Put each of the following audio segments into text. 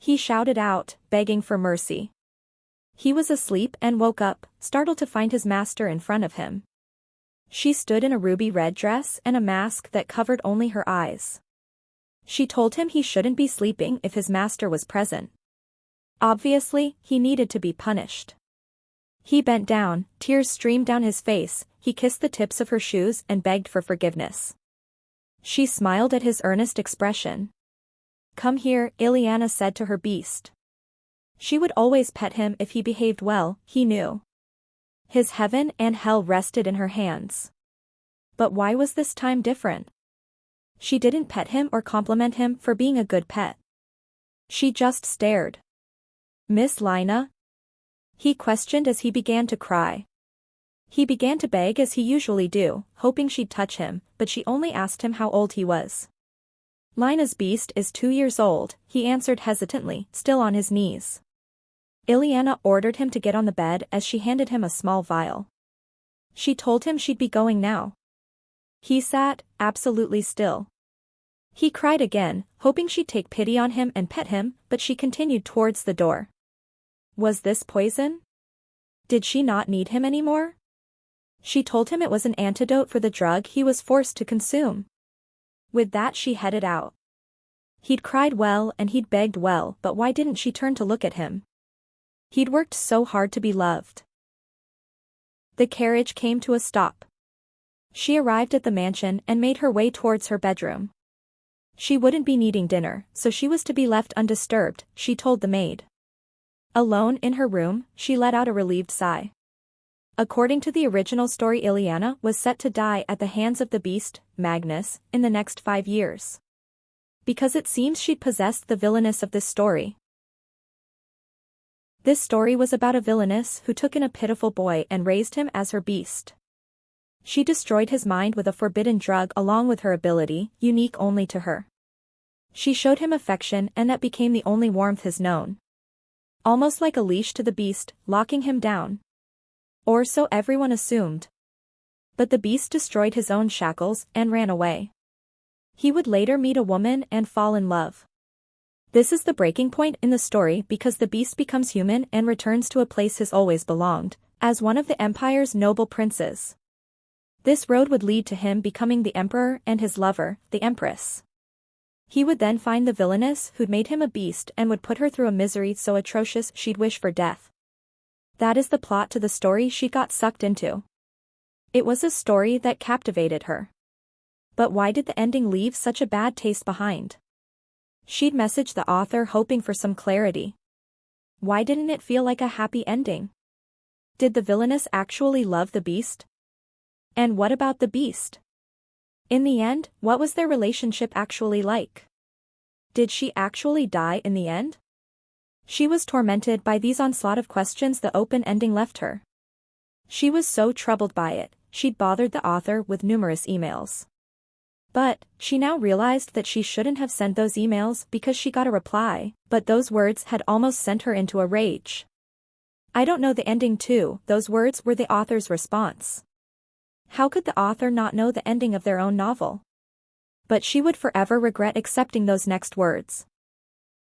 He shouted out, begging for mercy. He was asleep and woke up, startled to find his master in front of him. She stood in a ruby red dress and a mask that covered only her eyes. She told him he shouldn't be sleeping if his master was present. Obviously, he needed to be punished. He bent down, tears streamed down his face, he kissed the tips of her shoes and begged for forgiveness. She smiled at his earnest expression. "Come here," Ileana said to her beast. She would always pet him if he behaved well, he knew. His heaven and hell rested in her hands. But why was this time different? She didn't pet him or compliment him for being a good pet. She just stared. "Miss Lina?" He questioned as he began to cry. He began to beg as he usually do, hoping she'd touch him, but she only asked him how old he was. "Lina's beast is 2 years old," he answered hesitantly, still on his knees. Ileana ordered him to get on the bed as she handed him a small vial. She told him she'd be going now. He sat, absolutely still. He cried again, hoping she'd take pity on him and pet him, but she continued towards the door. Was this poison? Did she not need him anymore? She told him it was an antidote for the drug he was forced to consume. With that she headed out. He'd cried well and he'd begged well, but why didn't she turn to look at him? He'd worked so hard to be loved. The carriage came to a stop. She arrived at the mansion and made her way towards her bedroom. She wouldn't be needing dinner, so she was to be left undisturbed, she told the maid. Alone in her room, she let out a relieved sigh. According to the original story, Ileana was set to die at the hands of the beast, Magnus, in the next 5 years. Because it seems she'd possessed the villainess of this story. This story was about a villainess who took in a pitiful boy and raised him as her beast. She destroyed his mind with a forbidden drug along with her ability, unique only to her. She showed him affection and that became the only warmth he's known. Almost like a leash to the beast, locking him down. Or so everyone assumed. But the beast destroyed his own shackles and ran away. He would later meet a woman and fall in love. This is the breaking point in the story because the beast becomes human and returns to a place he's always belonged, as one of the empire's noble princes. This road would lead to him becoming the emperor and his lover, the empress. He would then find the villainess who'd made him a beast and would put her through a misery so atrocious she'd wish for death. That is the plot to the story she got sucked into. It was a story that captivated her. But why did the ending leave such a bad taste behind? She'd messaged the author hoping for some clarity. Why didn't it feel like a happy ending? Did the villainess actually love the beast? And what about the beast? In the end, what was their relationship actually like? Did she actually die in the end? She was tormented by these onslaught of questions the open ending left her. She was so troubled by it, she'd bothered the author with numerous emails. But, she now realized that she shouldn't have sent those emails because she got a reply, but those words had almost sent her into a rage. "I don't know the ending too," those words were the author's response. How could the author not know the ending of their own novel? But she would forever regret accepting those next words.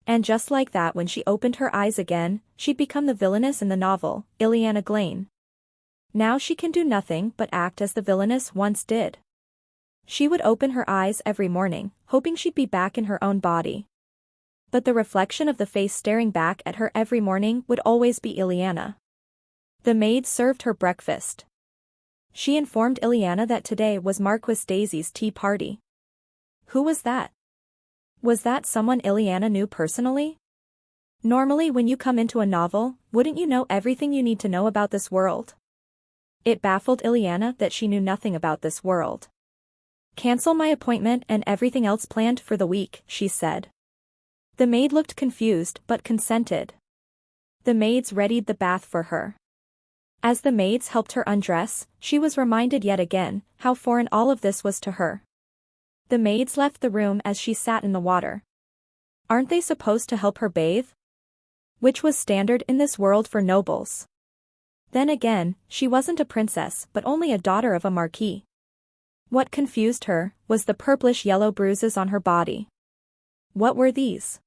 And just like that, when she opened her eyes again, she'd become the villainess in the novel, Ileana Glane. Now she can do nothing but act as the villainess once did. She would open her eyes every morning, hoping she'd be back in her own body. But the reflection of the face staring back at her every morning would always be Ileana. The maid served her breakfast. She informed Ileana that today was Marquis Daisy's tea party. Who was that? Was that someone Ileana knew personally? Normally when you come into a novel, wouldn't you know everything you need to know about this world? It baffled Ileana that she knew nothing about this world. "Cancel my appointment and everything else planned for the week," she said. The maid looked confused but consented. The maids readied the bath for her. As the maids helped her undress, she was reminded yet again how foreign all of this was to her. The maids left the room as she sat in the water. Aren't they supposed to help her bathe? Which was standard in this world for nobles. Then again, she wasn't a princess but only a daughter of a marquis. What confused her was the purplish-yellow bruises on her body. What were these?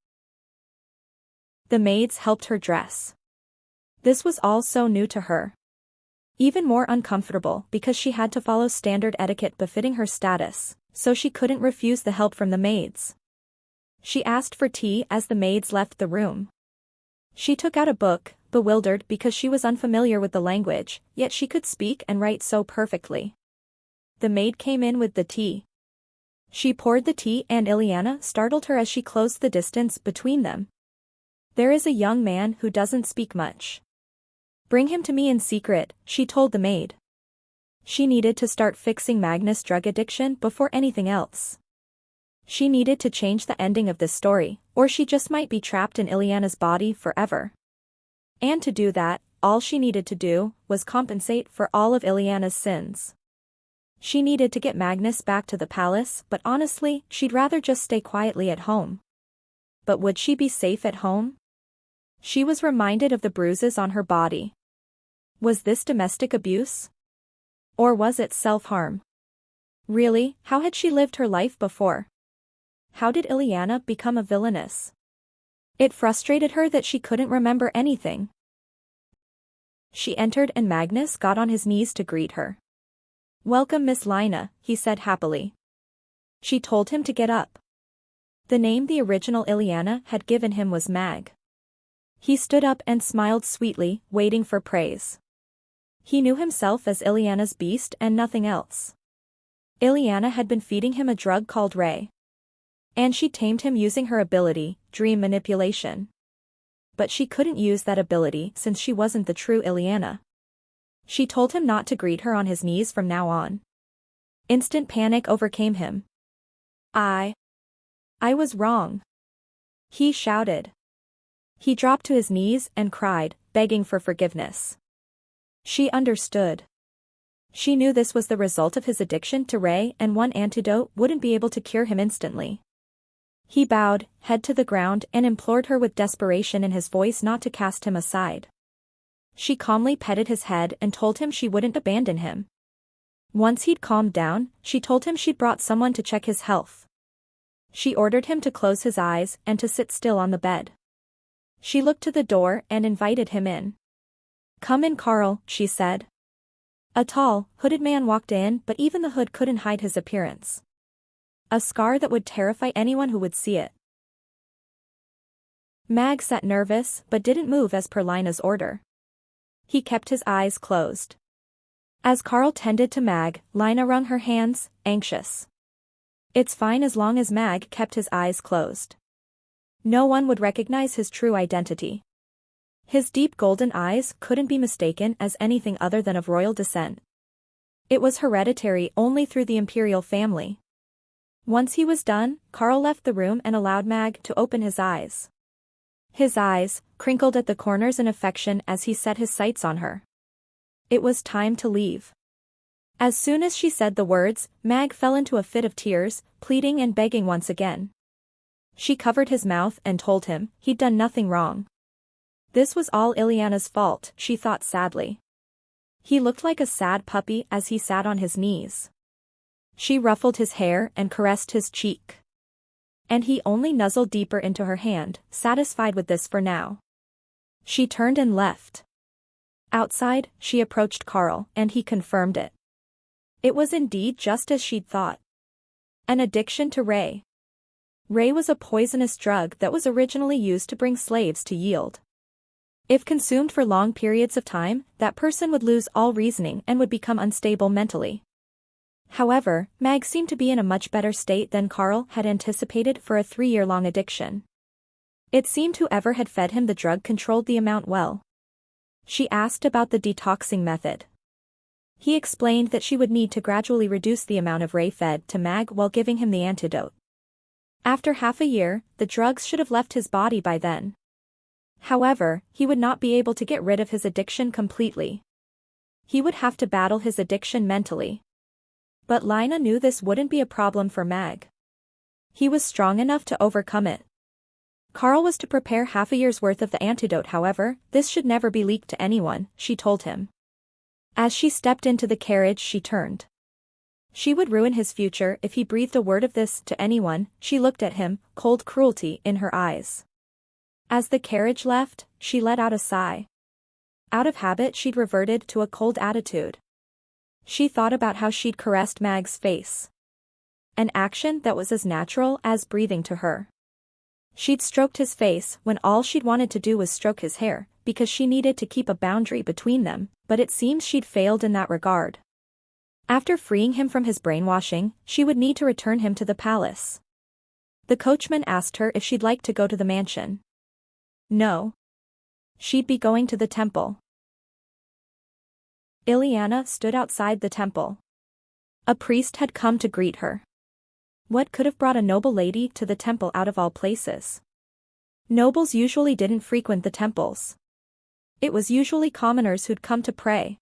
The maids helped her dress. This was all so new to her. Even more uncomfortable because she had to follow standard etiquette befitting her status, so she couldn't refuse the help from the maids. She asked for tea as the maids left the room. She took out a book, bewildered because she was unfamiliar with the language, yet she could speak and write so perfectly. The maid came in with the tea. She poured the tea and Ileana startled her as she closed the distance between them. There is a young man who doesn't speak much. Bring him to me in secret, she told the maid. She needed to start fixing Magnus' drug addiction before anything else. She needed to change the ending of this story, or she just might be trapped in Ileana's body forever. And to do that, all she needed to do was compensate for all of Ileana's sins. She needed to get Magnus back to the palace, but honestly, she'd rather just stay quietly at home. But would she be safe at home? She was reminded of the bruises on her body. Was this domestic abuse? Or was it self-harm? Really, how had she lived her life before? How did Ileana become a villainess? It frustrated her that she couldn't remember anything. She entered and Magnus got on his knees to greet her. "Welcome, Miss Lina," he said happily. She told him to get up. The name the original Ileana had given him was Mag. He stood up and smiled sweetly, waiting for praise. He knew himself as Ileana's beast and nothing else. Ileana had been feeding him a drug called Ray. And she tamed him using her ability, dream manipulation. But she couldn't use that ability since she wasn't the true Ileana. She told him not to greet her on his knees from now on. Instant panic overcame him. I was wrong," he shouted. He dropped to his knees and cried, begging for forgiveness. She understood. She knew this was the result of his addiction to Ray and one antidote wouldn't be able to cure him instantly. He bowed, head to the ground and implored her with desperation in his voice not to cast him aside. She calmly petted his head and told him she wouldn't abandon him. Once he'd calmed down, she told him she'd brought someone to check his health. She ordered him to close his eyes and to sit still on the bed. She looked to the door and invited him in. "Come in, Carl," she said. A tall, hooded man walked in, but even the hood couldn't hide his appearance. A scar that would terrify anyone who would see it. Mag sat nervous but didn't move as per Lina's order. He kept his eyes closed. As Carl tended to Mag, Lina wrung her hands, anxious. It's fine as long as Mag kept his eyes closed. No one would recognize his true identity. His deep golden eyes couldn't be mistaken as anything other than of royal descent. It was hereditary only through the imperial family. Once he was done, Carl left the room and allowed Mag to open his eyes. His eyes crinkled at the corners in affection as he set his sights on her. It was time to leave. As soon as she said the words, Mag fell into a fit of tears, pleading and begging once again. She covered his mouth and told him he'd done nothing wrong. This was all Ileana's fault, she thought sadly. He looked like a sad puppy as he sat on his knees. She ruffled his hair and caressed his cheek. And he only nuzzled deeper into her hand, satisfied with this for now. She turned and left. Outside, she approached Carl, and he confirmed it. It was indeed just as she'd thought. An addiction to Ray. Ray was a poisonous drug that was originally used to bring slaves to yield. If consumed for long periods of time, that person would lose all reasoning and would become unstable mentally. However, Mag seemed to be in a much better state than Carl had anticipated for a 3-year-long addiction. It seemed whoever had fed him the drug controlled the amount well. She asked about the detoxing method. He explained that she would need to gradually reduce the amount of Ray fed to Mag while giving him the antidote. After half a year, the drugs should have left his body by then. However, he would not be able to get rid of his addiction completely. He would have to battle his addiction mentally. But Lina knew this wouldn't be a problem for Mag. He was strong enough to overcome it. Carl was to prepare half a year's worth of the antidote, however, this should never be leaked to anyone, she told him. As she stepped into the carriage, she turned. She would ruin his future if he breathed a word of this to anyone. She looked at him, cold cruelty in her eyes. As the carriage left, she let out a sigh. Out of habit she'd reverted to a cold attitude. She thought about how she'd caressed Mag's face. An action that was as natural as breathing to her. She'd stroked his face when all she'd wanted to do was stroke his hair, because she needed to keep a boundary between them, but it seems she'd failed in that regard. After freeing him from his brainwashing, she would need to return him to the palace. The coachman asked her if she'd like to go to the mansion. No. She'd be going to the temple. Ileana stood outside the temple. A priest had come to greet her. What could have brought a noble lady to the temple out of all places? Nobles usually didn't frequent the temples. It was usually commoners who'd come to pray.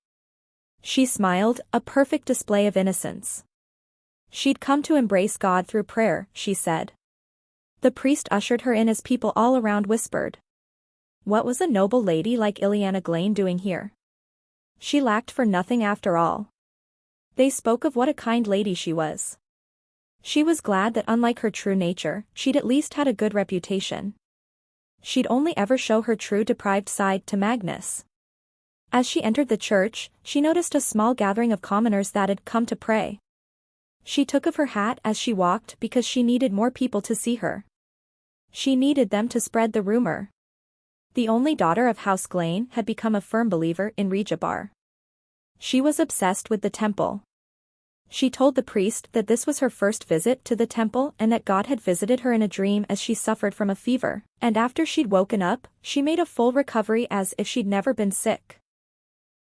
She smiled, a perfect display of innocence. She'd come to embrace God through prayer, she said. The priest ushered her in as people all around whispered. What was a noble lady like Ileana Glane doing here? She lacked for nothing after all. They spoke of what a kind lady she was. She was glad that unlike her true nature, she'd at least had a good reputation. She'd only ever show her true deprived side to Magnus. As she entered the church, she noticed a small gathering of commoners that had come to pray. She took off her hat as she walked because she needed more people to see her. She needed them to spread the rumor. The only daughter of House Glane had become a firm believer in Rejabar. She was obsessed with the temple. She told the priest that this was her first visit to the temple and that God had visited her in a dream as she suffered from a fever, and after she'd woken up, she made a full recovery as if she'd never been sick.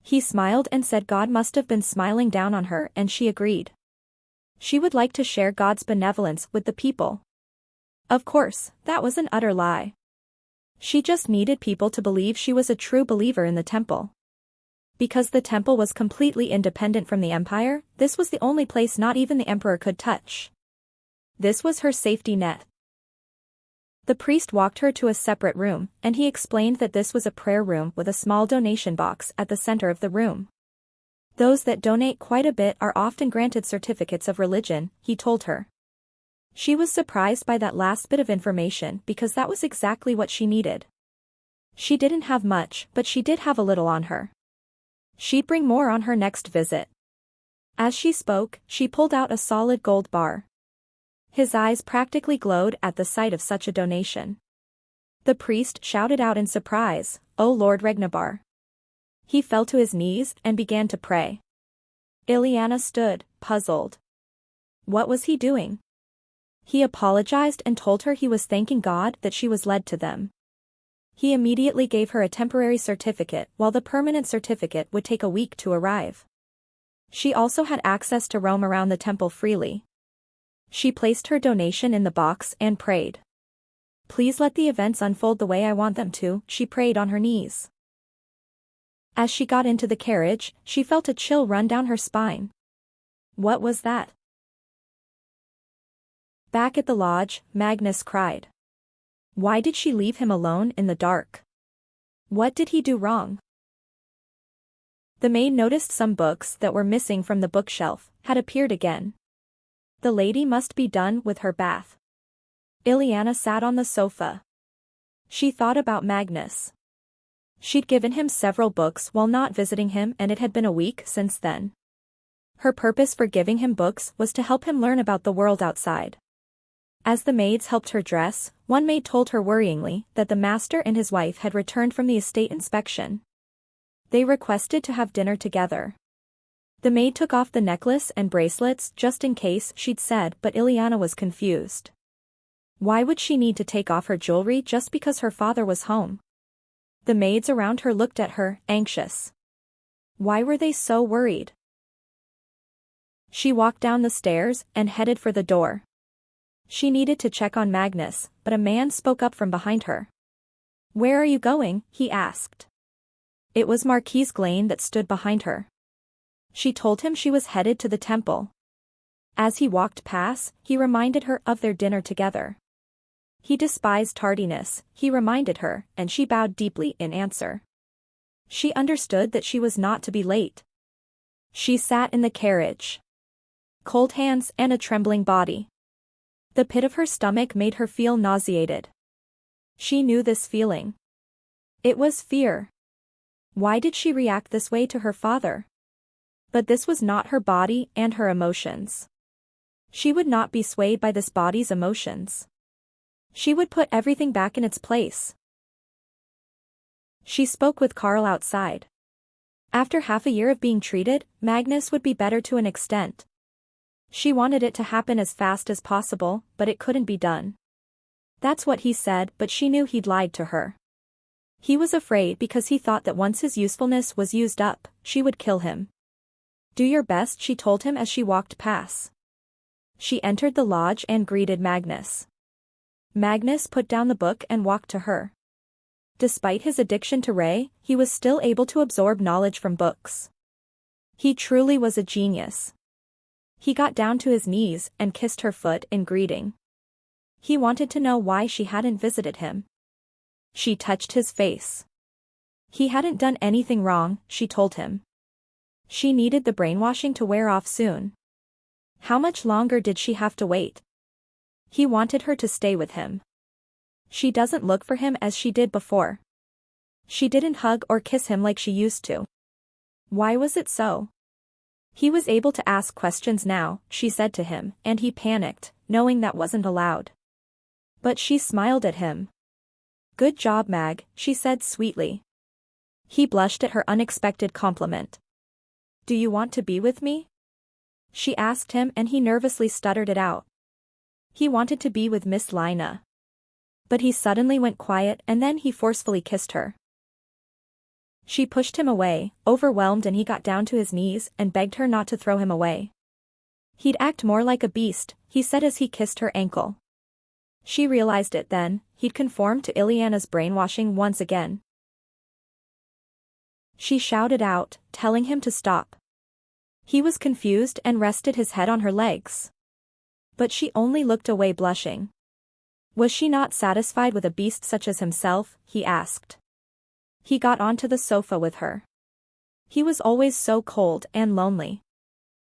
He smiled and said God must have been smiling down on her, and she agreed. She would like to share God's benevolence with the people. Of course, that was an utter lie. She just needed people to believe she was a true believer in the temple. Because the temple was completely independent from the empire, this was the only place not even the emperor could touch. This was her safety net. The priest walked her to a separate room, and he explained that this was a prayer room with a small donation box at the center of the room. Those that donate quite a bit are often granted certificates of religion, he told her. She was surprised by that last bit of information because that was exactly what she needed. She didn't have much, but she did have a little on her. She'd bring more on her next visit. As she spoke, she pulled out a solid gold bar. His eyes practically glowed at the sight of such a donation. The priest shouted out in surprise, "O Lord Regnabar." He fell to his knees and began to pray. Ileana stood, puzzled. What was he doing? He apologized and told her he was thanking God that she was led to them. He immediately gave her a temporary certificate while the permanent certificate would take a week to arrive. She also had access to roam around the temple freely. She placed her donation in the box and prayed. Please let the events unfold the way I want them to, she prayed on her knees. As she got into the carriage, she felt a chill run down her spine. What was that? Back at the lodge, Magnus cried. Why did she leave him alone in the dark? What did he do wrong? The maid noticed some books that were missing from the bookshelf had appeared again. The lady must be done with her bath. Ileana sat on the sofa. She thought about Magnus. She'd given him several books while not visiting him, and it had been a week since then. Her purpose for giving him books was to help him learn about the world outside. As the maids helped her dress, one maid told her worryingly that the master and his wife had returned from the estate inspection. They requested to have dinner together. The maid took off the necklace and bracelets just in case, she'd said, but Ileana was confused. Why would she need to take off her jewelry just because her father was home? The maids around her looked at her, anxious. Why were they so worried? She walked down the stairs and headed for the door. She needed to check on Magnus, but a man spoke up from behind her. Where are you going? He asked. It was Marquise Glane that stood behind her. She told him she was headed to the temple. As he walked past, he reminded her of their dinner together. He despised tardiness, he reminded her, and she bowed deeply in answer. She understood that she was not to be late. She sat in the carriage. Cold hands and a trembling body. The pit of her stomach made her feel nauseated. She knew this feeling. It was fear. Why did she react this way to her father? But this was not her body and her emotions. She would not be swayed by this body's emotions. She would put everything back in its place. She spoke with Carl outside. After half a year of being treated, Magnus would be better to an extent. She wanted it to happen as fast as possible, but it couldn't be done. That's what he said, but she knew he'd lied to her. He was afraid because he thought that once his usefulness was used up, she would kill him. Do your best, she told him as she walked past. She entered the lodge and greeted Magnus. Magnus put down the book and walked to her. Despite his addiction to Ray, he was still able to absorb knowledge from books. He truly was a genius. He got down to his knees and kissed her foot in greeting. He wanted to know why she hadn't visited him. She touched his face. He hadn't done anything wrong, she told him. She needed the brainwashing to wear off soon. How much longer did she have to wait? He wanted her to stay with him. She doesn't look for him as she did before. She didn't hug or kiss him like she used to. Why was it so? He was able to ask questions now, she said to him, and he panicked, knowing that wasn't allowed. But she smiled at him. Good job, Mag, she said sweetly. He blushed at her unexpected compliment. Do you want to be with me? She asked him and he nervously stuttered it out. He wanted to be with Miss Lina. But he suddenly went quiet and then he forcefully kissed her. She pushed him away, overwhelmed, and he got down to his knees and begged her not to throw him away. He'd act more like a beast, he said as he kissed her ankle. She realized it then, he'd conformed to Ileana's brainwashing once again. She shouted out, telling him to stop. He was confused and rested his head on her legs. But she only looked away blushing. Was she not satisfied with a beast such as himself, he asked. He got onto the sofa with her. He was always so cold and lonely.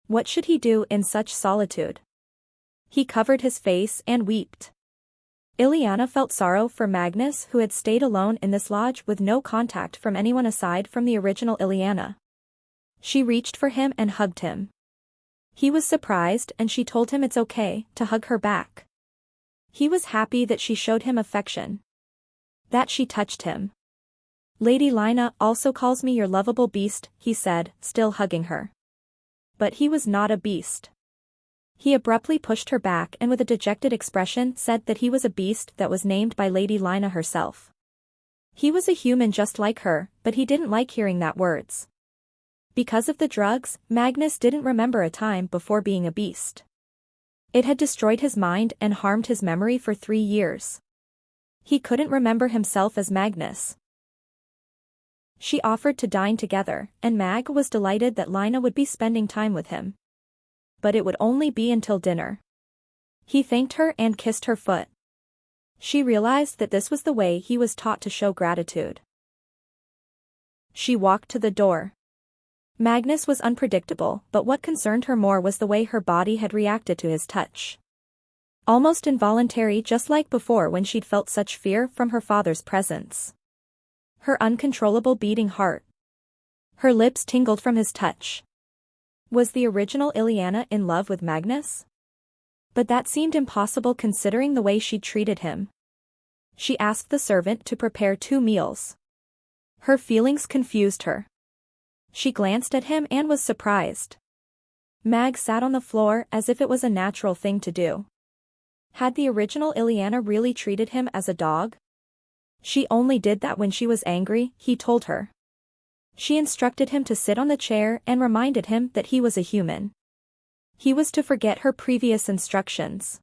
What should he do in such solitude? He covered his face and wept. Ileana felt sorrow for Magnus, who had stayed alone in this lodge with no contact from anyone aside from the original Ileana. She reached for him and hugged him. He was surprised and she told him it's okay to hug her back. He was happy that she showed him affection. That she touched him. Lady Lina also calls me your lovable beast, he said, still hugging her. But he was not a beast. He abruptly pushed her back and with a dejected expression said that he was a beast that was named by Lady Lina herself. He was a human just like her, but he didn't like hearing that words. Because of the drugs, Magnus didn't remember a time before being a beast. It had destroyed his mind and harmed his memory for 3 years. He couldn't remember himself as Magnus. She offered to dine together, and Mag was delighted that Lina would be spending time with him. But it would only be until dinner. He thanked her and kissed her foot. She realized that this was the way he was taught to show gratitude. She walked to the door. Magnus was unpredictable, but what concerned her more was the way her body had reacted to his touch. Almost involuntary, just like before when she'd felt such fear from her father's presence. Her uncontrollable beating heart. Her lips tingled from his touch. Was the original Ileana in love with Magnus? But that seemed impossible considering the way she'd treated him. She asked the servant to prepare 2 meals. Her feelings confused her. She glanced at him and was surprised. Mag sat on the floor as if it was a natural thing to do. Had the original Ileana really treated him as a dog? She only did that when she was angry, he told her. She instructed him to sit on the chair and reminded him that he was a human. He was to forget her previous instructions.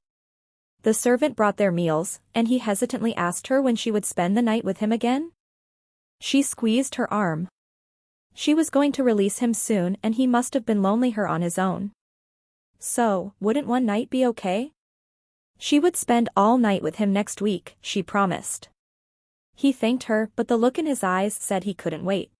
The servant brought their meals, and he hesitantly asked her when she would spend the night with him again. She squeezed her arm. She was going to release him soon and he must have been lonely her on his own. So, wouldn't one night be okay? She would spend all night with him next week, she promised. He thanked her, but the look in his eyes said he couldn't wait.